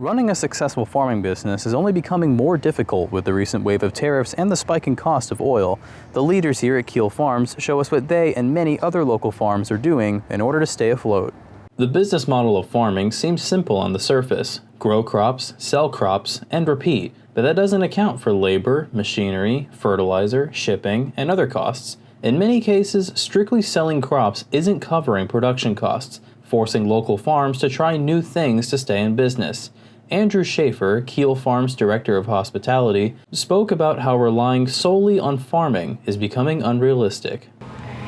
Running a successful farming business is only becoming more difficult with the recent wave of tariffs and the spiking cost of oil. The leaders here at Kiel Farms show us what they and many other local farms are doing in order to stay afloat. The business model of farming seems simple on the surface. Grow crops, sell crops, and repeat, but that doesn't account for labor, machinery, fertilizer, shipping, and other costs. In many cases, strictly selling crops isn't covering production costs, forcing local farms to try new things to stay in business. Andrew Schaefer, Kiel Farms Director of Hospitality, spoke about how relying solely on farming is becoming unrealistic.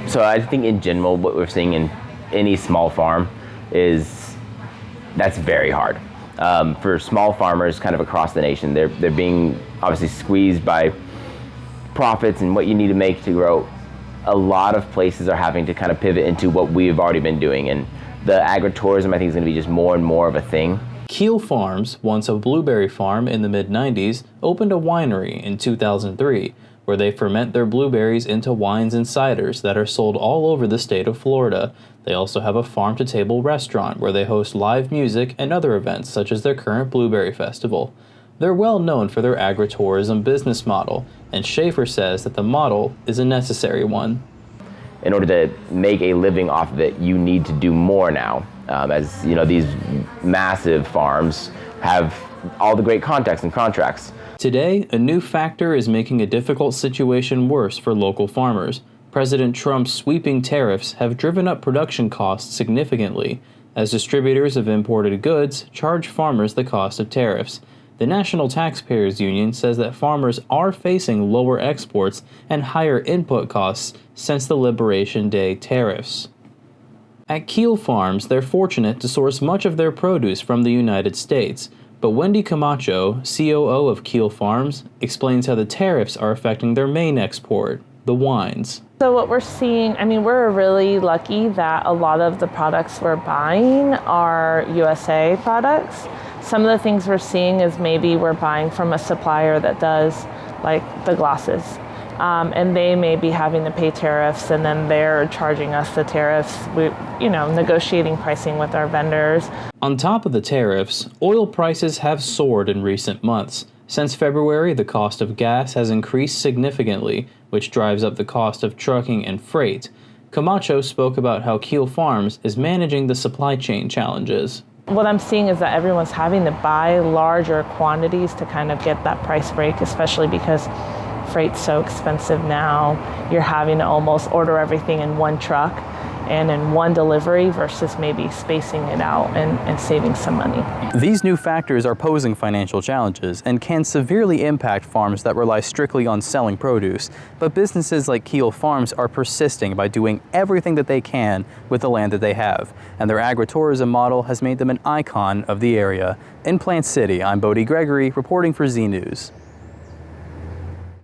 So I think in general what we're seeing in any small farm is that's very hard. For small farmers kind of across the nation, they're being obviously squeezed by profits and what you need to make to grow. A lot of places are having to kind of pivot into what we've already been doing, and the agritourism I think is going to be just more and more of a thing. Kiel Farms, once a blueberry farm in the mid-90s, opened a winery in 2003, where they ferment their blueberries into wines and ciders that are sold all over the state of Florida. They also have a farm-to-table restaurant where they host live music and other events such as their current Blueberry Festival. They're well known for their agritourism business model, and Schaefer says that the model is a necessary one. In order to make a living off of it, you need to do more now. As you know, these massive farms have all the great contacts and contracts. Today, a new factor is making a difficult situation worse for local farmers. President Trump's sweeping tariffs have driven up production costs significantly, as distributors of imported goods charge farmers the cost of tariffs. The National Taxpayers Union says that farmers are facing lower exports and higher input costs since the Liberation Day tariffs. At Kiel Farms, they're fortunate to source much of their produce from the United States, but Wendy Camacho, COO of Kiel Farms, explains how the tariffs are affecting their main export, the wines. So what we're seeing, we're really lucky that a lot of the products we're buying are USA products. Some of the things we're seeing is maybe we're buying from a supplier that does like the glasses. And they may be having to pay tariffs, and then they're charging us the tariffs. Negotiating pricing with our vendors. On top of the tariffs, oil prices have soared in recent months. Since February, the cost of gas has increased significantly, which drives up the cost of trucking and freight. Camacho spoke about how Kiel Farms is managing the supply chain challenges. What I'm seeing is that everyone's having to buy larger quantities to kind of get that price break, especially because freight's so expensive now. You're having to almost order everything in one truck and in one delivery versus maybe spacing it out and saving some money. These new factors are posing financial challenges and can severely impact farms that rely strictly on selling produce. But businesses like Kiel Farms are persisting by doing everything that they can with the land that they have. And their agritourism model has made them an icon of the area. In Plant City, I'm Bodie Gregory reporting for Z News.